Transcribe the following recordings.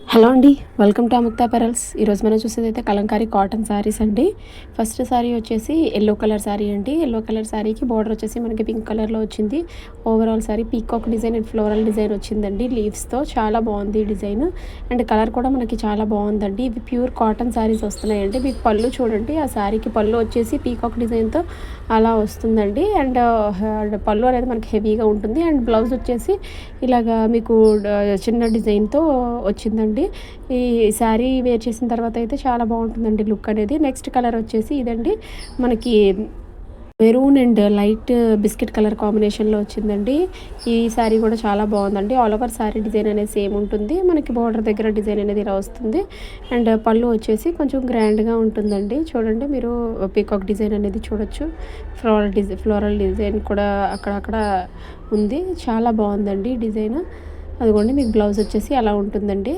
Hello అండి. Welcome to Amukta apparels. ఈరోజు మనం చూసేదైతే కలంకారీ కాటన్ శారీస్ అండి. ఫస్ట్ శారీ వచ్చేసి యెల్లో కలర్ శారీ అండి. యెల్లో కలర్ శారీకి బార్డర్ వచ్చేసి మనకి పింక్ కలర్లో వచ్చింది. Overall sari peacock design and floral design వచ్చిందండి లీవ్స్తో. చాలా బాగుంది డిజైన్ అండ్ కలర్ కూడా మనకి చాలా బాగుందండి. ఇవి ప్యూర్ కాటన్ శారీస్ వస్తున్నాయండి. మీకు పళ్ళు చూడండి, ఆ శారీకి పళ్ళు వచ్చేసి పీకాక్ డిజైన్తో అలా వస్తుందండి. అండ్ పళ్ళు అనేది మనకి హెవీగా ఉంటుంది. అండ్ బ్లౌజ్ వచ్చేసి ఇలాగా మీకు చిన్న డిజైన్తో వచ్చిందండి. ఈ శారీ వేర్ చేసిన తర్వాత అయితే చాలా బాగుంటుందండి లుక్ అనేది. నెక్స్ట్ కలర్ వచ్చేసి ఇదండి, మనకి maroon and light biscuit colour కాంబినేషన్లో వచ్చిందండి. ఈ శారీ కూడా చాలా బాగుందండి. ఆల్ ఓవర్ శారీ డిజైన్ అనేది సేమ్ ఉంటుంది. మనకి బార్డర్ దగ్గర డిజైన్ అనేది ఇలా వస్తుంది. అండ్ పళ్ళు వచ్చేసి కొంచెం గ్రాండ్గా ఉంటుందండి. చూడండి, మీరు పీకాక్ డిజైన్ అనేది చూడొచ్చు. ఫ్లోరల్ డిజైన్ కూడా అక్కడక్కడ ఉంది. చాలా బాగుందండి డిజైన్. అదిగోండి, మీకు బ్లౌజ్ వచ్చేసి అలా ఉంటుందండి.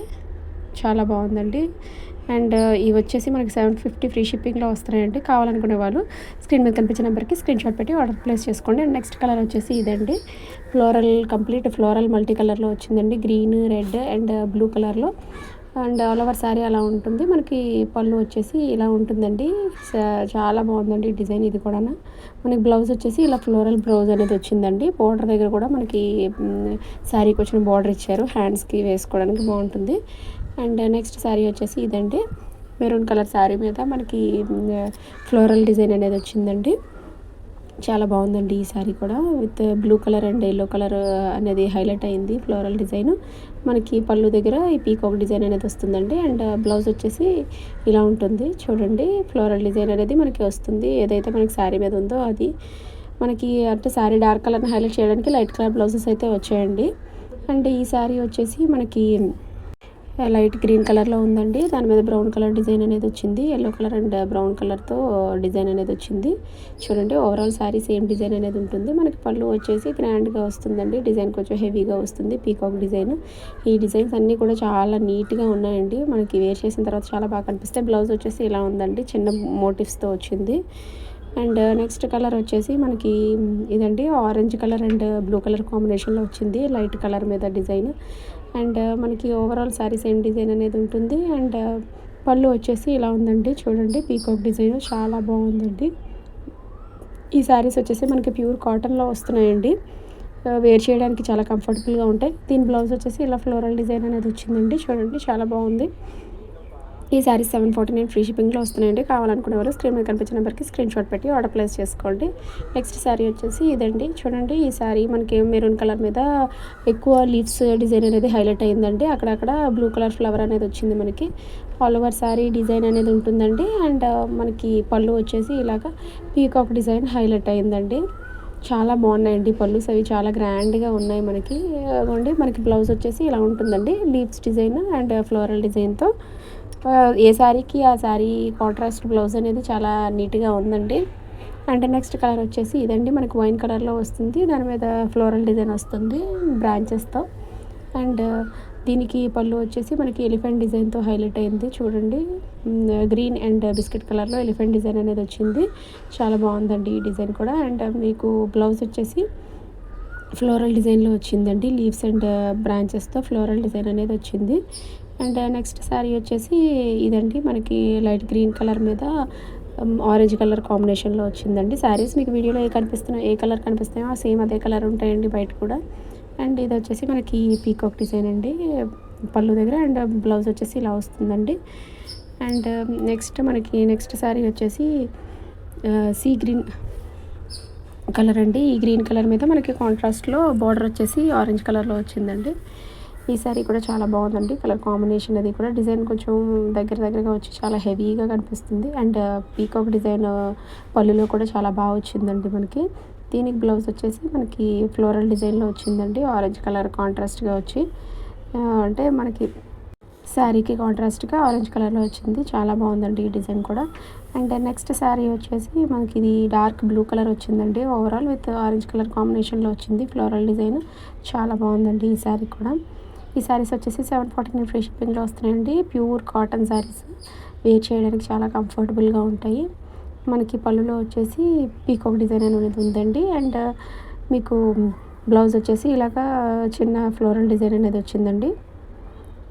చాలా బాగుందండి. అండ్ ఇవి వచ్చేసి మనకి 750 ఫ్రీ షిప్పింగ్లో వస్తున్నాయండి. కావాలనుకునే వాళ్ళు స్క్రీన్ మీద కనిపించే నెంబర్కి స్క్రీన్ షాట్ పెట్టి ఆర్డర్ ప్లేస్ చేసుకోండి. అండ్ నెక్స్ట్ కలర్ వచ్చేసి ఇదండి, కంప్లీట్ ఫ్లోరల్ మల్టీ కలర్లో వచ్చిందండి. గ్రీన్, రెడ్ అండ్ బ్లూ కలర్లో. అండ్ ఆల్ ఓవర్ శారీ అలా ఉంటుంది. మనకి పళ్ళు వచ్చేసి ఇలా ఉంటుందండి. చాలా బాగుందండి డిజైన్ ఇది కూడా. మనకి బ్లౌజ్ వచ్చేసి ఇలా ఫ్లోరల్ బ్లౌజ్ అనేది వచ్చిందండి. బార్డర్ దగ్గర కూడా మనకి శారీకి వచ్చిన బార్డర్ ఇచ్చారు. హ్యాండ్స్కి వేసుకోవడానికి బాగుంటుంది. అండ్ నెక్స్ట్ శారీ వచ్చేసి ఇదండి, మెరూన్ కలర్ శారీ మీద మనకి ఫ్లోరల్ డిజైన్ అనేది వచ్చిందండి. చాలా బాగుందండి ఈ శారీ కూడా. With blue colour and yellow colour అనేది హైలైట్ అయింది ఫ్లోరల్ డిజైన్. మనకి పళ్ళు దగ్గర ఈ పీకాక్ డిజైన్ అనేది వస్తుందండి. అండ్ బ్లౌజ్ వచ్చేసి ఇలా ఉంటుంది. చూడండి, ఫ్లోరల్ డిజైన్ అనేది మనకి వస్తుంది. ఏదైతే మనకి శారీ మీద ఉందో అది మనకి, అంటే శారీ డార్క్ కలర్ని హైలైట్ చేయడానికి లైట్ కలర్ బ్లౌజెస్ అయితే వచ్చాయండి. అండ్ ఈ శారీ వచ్చేసి మనకి లైట్ గ్రీన్ కలర్లో ఉందండి. దాని మీద బ్రౌన్ కలర్ డిజైన్ అనేది వచ్చింది. ఎల్లో కలర్ అండ్ బ్రౌన్ కలర్తో డిజైన్ అనేది వచ్చింది. చూడండి, ఓవరాల్ శారీ సేమ్ డిజైన్ అనేది ఉంటుంది. మనకి పళ్ళు వచ్చేసి గ్రాండ్గా వస్తుందండి. డిజైన్ కొంచెం హెవీగా వస్తుంది, పీకాక్ డిజైన్. ఈ డిజైన్స్ అన్నీ కూడా చాలా నీట్గా ఉన్నాయండి. మనకి వేర్ చేసిన తర్వాత చాలా బాగా కనిపిస్తాయి. బ్లౌజ్ వచ్చేసి ఇలా ఉందండి, చిన్న మోటివ్స్తో వచ్చింది. అండ్ నెక్స్ట్ కలర్ వచ్చేసి మనకి ఇదండి, orange colour and blue colour కాంబినేషన్లో వచ్చింది. లైట్ కలర్ మీద డిజైన్. అండ్ మనకి ఓవరాల్ శారీ సేమ్ డిజైన్ అనేది ఉంటుంది. అండ్ పళ్ళు వచ్చేసి ఇలా ఉందండి. చూడండి, పీకాక్ డిజైన్ చాలా బాగుందండి. ఈ శారీస్ వచ్చేసి మనకి ప్యూర్ కాటన్లో వస్తున్నాయండి. వేర్ చేయడానికి చాలా కంఫర్టబుల్గా ఉంటాయి. దీని బ్లౌజ్ వచ్చేసి ఇలా ఫ్లోరల్ డిజైన్ అనేది వచ్చిందండి. చూడండి, చాలా బాగుంది. ఈ శారీస్ 749 ఫ్రీ షిప్పింగ్లో వస్తున్నాయండి. కావాలనుకునే వాళ్ళు స్క్రీన్ మీద కనిపించిన నెంబర్కి స్క్రీన్ షాట్ పెట్టి ఆర్డర్ ప్లేస్ చేసుకోండి. నెక్స్ట్ శారీ వచ్చేసి ఇదండి. చూడండి, ఈ శారీ మనకి మెరూన్ కలర్ మీద ఎక్కువ లీవ్స్ డిజైన్ అనేది హైలైట్ అయిందండి. అక్కడక్కడ బ్లూ కలర్ ఫ్లవర్ అనేది వచ్చింది మనకి. ఆల్ ఓవర్ శారీ డిజైన్ అనేది ఉంటుందండి. అండ్ మనకి పళ్ళు వచ్చేసి ఇలాగా పీకాక్ డిజైన్ హైలైట్ అయిందండి. చాలా బాగున్నాయండి పళ్ళు అవి, చాలా గ్రాండ్గా ఉన్నాయి మనకి. మనకి బ్లౌజ్ వచ్చేసి ఇలా ఉంటుందండి, లీవ్స్ డిజైన్ అండ్ ఫ్లోరల్ డిజైన్తో. ఏ శారీకి ఆ శారీ కాంట్రాస్ట్ బ్లౌజ్ అనేది చాలా నీట్గా ఉందండి. అండ్ నెక్స్ట్ కలర్ వచ్చేసి ఇదండి, మనకి వైన్ కలర్లో వస్తుంది. దాని మీద ఫ్లోరల్ డిజైన్ వస్తుంది బ్రాంచెస్తో. అండ్ దీనికి పళ్ళు వచ్చేసి మనకి ఎలిఫెంట్ డిజైన్తో హైలైట్ అయింది. చూడండి, గ్రీన్ అండ్ బిస్కెట్ కలర్లో ఎలిఫెంట్ డిజైన్ అనేది వచ్చింది. చాలా బాగుందండి ఈ డిజైన్ కూడా. అండ్ మీకు బ్లౌజ్ వచ్చేసి ఫ్లోరల్ డిజైన్లో వచ్చిందండి. లీవ్స్ అండ్ బ్రాంచెస్తో ఫ్లోరల్ డిజైన్ అనేది వచ్చింది. అండ్ నెక్స్ట్ శారీ వచ్చేసి ఇదండి, మనకి లైట్ గ్రీన్ కలర్ మీద ఆరెంజ్ కలర్ కాంబినేషన్లో వచ్చిందండి. శారీస్ మీకు వీడియోలో ఏ కలర్ కనిపిస్తాయో సేమ్ అదే కలర్ ఉంటాయండి బయట కూడా. అండ్ ఇది వచ్చేసి మనకి పీకాక్ డిజైన్ అండి పళ్ళు దగ్గర. అండ్ బ్లౌజ్ వచ్చేసి ఇలా వస్తుందండి. అండ్ నెక్స్ట్ శారీ వచ్చేసి సీ గ్రీన్ కలర్ అండి. ఈ గ్రీన్ కలర్ మీద మనకి కాంట్రాస్ట్లో బార్డర్ వచ్చేసి ఆరెంజ్ కలర్లో వచ్చిందండి. ఈ శారీ కూడా చాలా బాగుందండి. కలర్ కాంబినేషన్ అది కూడా, డిజైన్ కొంచెం దగ్గరగా వచ్చి చాలా హెవీగా కనిపిస్తుంది. అండ్ పీకాక్ డిజైన్ పళ్ళులో కూడా చాలా బాగా వచ్చిందండి మనకి. దీనికి బ్లౌజ్ వచ్చేసి మనకి ఫ్లోరల్ డిజైన్లో వచ్చిందండి, ఆరెంజ్ కలర్ కాంట్రాస్ట్గా వచ్చి. అంటే మనకి శారీకి కాంట్రాస్ట్గా ఆరెంజ్ కలర్లో వచ్చింది. చాలా బాగుందండి ఈ డిజైన్ కూడా. అండ్ నెక్స్ట్ శారీ వచ్చేసి మనకి ఇది డార్క్ బ్లూ కలర్ వచ్చిందండి. ఓవరాల్ విత్ ఆరెంజ్ కలర్ కాంబినేషన్లో వచ్చింది ఫ్లోరల్ డిజైన్. చాలా బాగుందండి ఈ శారీ కూడా. ఈ శారీస్ వచ్చేసి 749 ఫ్రీ షిప్పింగ్లో వస్తున్నాయండి. ప్యూర్ కాటన్ శారీస్, వేర్ చేయడానికి చాలా కంఫర్టబుల్గా ఉంటాయి. మనకి పళ్ళులో వచ్చేసి పీకాక్ డిజైన్ అనేది ఉందండి. అండ్ మీకు బ్లౌజ్ వచ్చేసి ఇలాగా చిన్న ఫ్లోరల్ డిజైన్ అనేది వచ్చిందండి.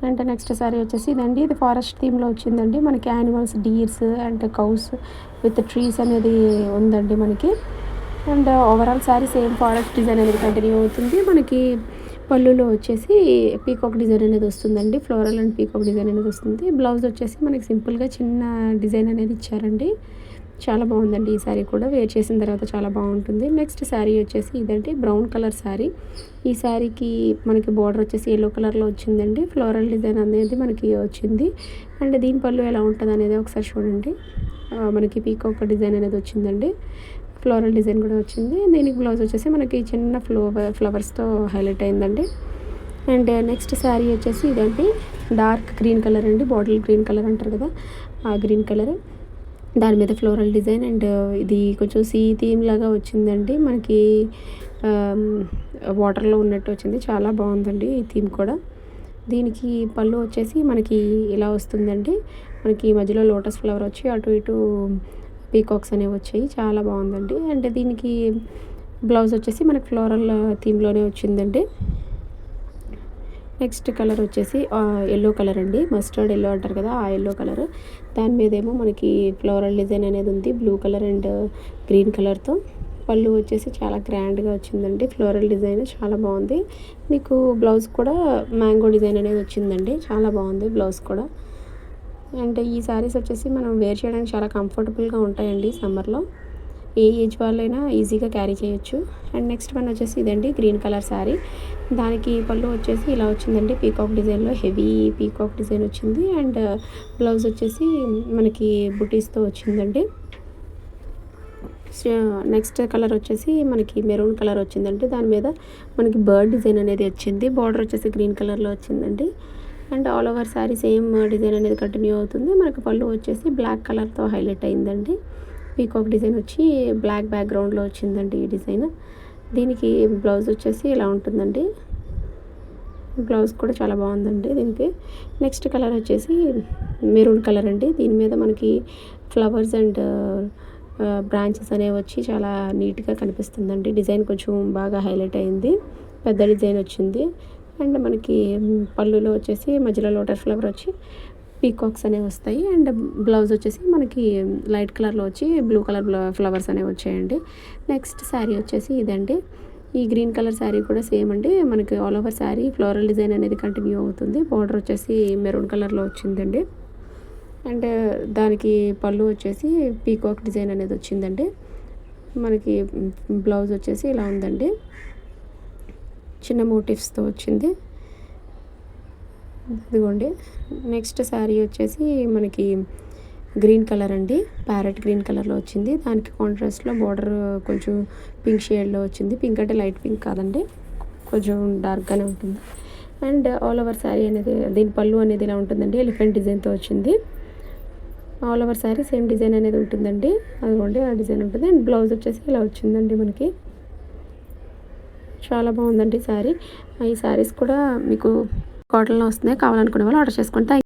అండ్ నెక్స్ట్ శారీ వచ్చేసి ఇదండి. ఇది ఫారెస్ట్ థీమ్లో వచ్చిందండి. మనకి animals, deers and cows with trees అనేది ఉందండి మనకి. And overall sari same forest design అనేది కంటిన్యూ అవుతుంది. మనకి పళ్ళులో వచ్చేసి పీకాక్ డిజైన్ అనేది వస్తుందండి. ఫ్లోరల్ అండ్ పీకాక్ డిజైన్ అనేది వస్తుంది. బ్లౌజ్ వచ్చేసి మనకి సింపుల్గా చిన్న డిజైన్ అనేది ఇచ్చారండి. చాలా బాగుందండి ఈ శారీ కూడా. వేర్ చేసిన తర్వాత చాలా బాగుంటుంది. నెక్స్ట్ శారీ వచ్చేసి ఇదండి, బ్రౌన్ కలర్ శారీ. ఈ శారీకి మనకి బార్డర్ వచ్చేసి ఎల్లో కలర్లో వచ్చిందండి. ఫ్లోరల్ డిజైన్ అనేది మనకి వచ్చింది. అండ్ దీని పళ్ళు ఎలా ఉంటుంది అనేది ఒకసారి చూడండి. మనకి పీకాక్ డిజైన్ అనేది వచ్చిందండి. ఫ్లోరల్ డిజైన్ కూడా వచ్చింది. దీనికి బ్లౌజ్ వచ్చేసి మనకి చిన్న ఫ్లవర్స్తో హైలైట్ అయిందండి. అండ్ నెక్స్ట్ శారీ వచ్చేసి ఇదండి, డార్క్ గ్రీన్ కలర్ అండి. బాటిల్ గ్రీన్ కలర్ అంటారు కదా, ఆ గ్రీన్ కలర్. దాని మీద ఫ్లోరల్ డిజైన్ అండ్ ఇది కొంచెం సీ థీమ్ లాగా వచ్చిందండి. మనకి వాటర్లో ఉన్నట్టు వచ్చింది. చాలా బాగుందండి ఈ థీమ్ కూడా. దీనికి పళ్ళు వచ్చేసి మనకి ఇలా వస్తుందండి. మనకి మధ్యలో లోటస్ ఫ్లవర్ వచ్చి అటు ఇటు పీకాక్స్ అనేవి వచ్చాయి. చాలా బాగుందండి. అండ్ దీనికి బ్లౌజ్ వచ్చేసి మనకి ఫ్లోరల్ థీమ్లోనే వచ్చిందండి. నెక్స్ట్ కలర్ వచ్చేసి ఎల్లో కలర్ అండి. మస్టర్డ్ ఎల్లో అంటారు కదా, ఆ ఎల్లో కలర్. దాని మీద ఏమో మనకి ఫ్లోరల్ డిజైన్ అనేది ఉంది, బ్లూ కలర్ అండ్ గ్రీన్ కలర్తో. పళ్ళు వచ్చేసి చాలా గ్రాండ్గా వచ్చిందండి. ఫ్లోరల్ డిజైన్ చాలా బాగుంది. మీకు బ్లౌజ్ కూడా మ్యాంగో డిజైన్ అనేది వచ్చిందండి. చాలా బాగుంది బ్లౌజ్ కూడా. అండ్ ఈ శారీస్ వచ్చేసి మనం వేర్ చేయడానికి చాలా కంఫర్టబుల్గా ఉంటాయండి సమ్మర్లో. ఏ ఏజ్ వాళ్ళైనా ఈజీగా క్యారీ చేయొచ్చు. అండ్ నెక్స్ట్ వన్ వచ్చేసి ఇదండి, గ్రీన్ కలర్ శారీ. దానికి పళ్ళు వచ్చేసి ఇలా వచ్చిందండి. పీకాక్ డిజైన్లో హెవీ పీకాక్ డిజైన్ వచ్చింది. అండ్ బ్లౌజ్ వచ్చేసి మనకి బుటీస్తో వచ్చిందండి. నెక్స్ట్ కలర్ వచ్చేసి మనకి మెరూన్ కలర్ వచ్చిందండి. దాని మీద మనకి బర్డ్ డిజైన్ అనేది వచ్చింది. బార్డర్ వచ్చేసి గ్రీన్ కలర్లో వచ్చిందండి. And all over sari same design అనేది కంటిన్యూ అవుతుంది. మనకి పళ్ళు వచ్చేసి బ్లాక్ కలర్తో హైలైట్ అయిందండి. పీకాక్ డిజైన్ వచ్చి బ్లాక్ బ్యాక్గ్రౌండ్లో వచ్చిందండి ఈ డిజైన్. దీనికి బ్లౌజ్ వచ్చేసి ఇలా ఉంటుందండి. బ్లౌజ్ కూడా చాలా బాగుందండి దీనికి. నెక్స్ట్ కలర్ వచ్చేసి మెరూన్ కలర్ అండి. దీని మీద మనకి ఫ్లవర్స్ అండ్ బ్రాంచెస్ అనేవి వచ్చి చాలా నీట్గా కనిపిస్తుందండి. డిజైన్ కొంచెం బాగా హైలైట్ అయింది. పెద్ద డిజైన్ వచ్చింది. అండ్ మనకి పళ్ళులో వచ్చేసి మధ్యలో లోటస్ ఫ్లవర్ వచ్చి పీకాక్స్ అనేవి వస్తాయి. అండ్ బ్లౌజ్ వచ్చేసి మనకి లైట్ కలర్లో వచ్చి బ్లూ కలర్ ఫ్లవర్స్ అనేవి వచ్చాయండి. నెక్స్ట్ శారీ వచ్చేసి ఇదండి. ఈ గ్రీన్ కలర్ శారీ కూడా సేమ్ అండి. మనకి all over sari floral design అనేది కంటిన్యూ అవుతుంది. బార్డర్ వచ్చేసి మెరూన్ కలర్లో వచ్చిందండి. అండ్ దానికి పళ్ళు వచ్చేసి పీకాక్ డిజైన్ అనేది వచ్చిందండి. మనకి బ్లౌజ్ వచ్చేసి ఇలా ఉందండి. చిన్న మోటివ్స్తో వచ్చింది. ఇదిగోండి. నెక్స్ట్ శారీ వచ్చేసి మనకి గ్రీన్ కలర్ అండి. ప్యారెట్ గ్రీన్ కలర్లో వచ్చింది. దానికి కాంట్రాస్ట్లో బార్డర్ కొంచెం పింక్ షేడ్లో వచ్చింది. పింక్ అంటే లైట్ పింక్ కాదండి, కొంచెం డార్క్గానే ఉంటుంది. అండ్ ఆల్ ఓవర్ శారీ అనేది, దీని పళ్ళు అనేది ఇలా ఉంటుందండి. ఎలిఫెంట్ డిజైన్తో వచ్చింది. All over sari same design అనేది ఉంటుందండి. అదిగోండి ఆ డిజైన్ ఉంటుంది. అండ్ బ్లౌజ్ వచ్చేసి ఇలా వచ్చిందండి మనకి. చాలా బాగుందండి శారీ. ఈ శారీస్ కూడా మీకు కాటన్లో వస్తున్నాయి. కావాలనుకునే వాళ్ళు ఆర్డర్ చేసుకోండి.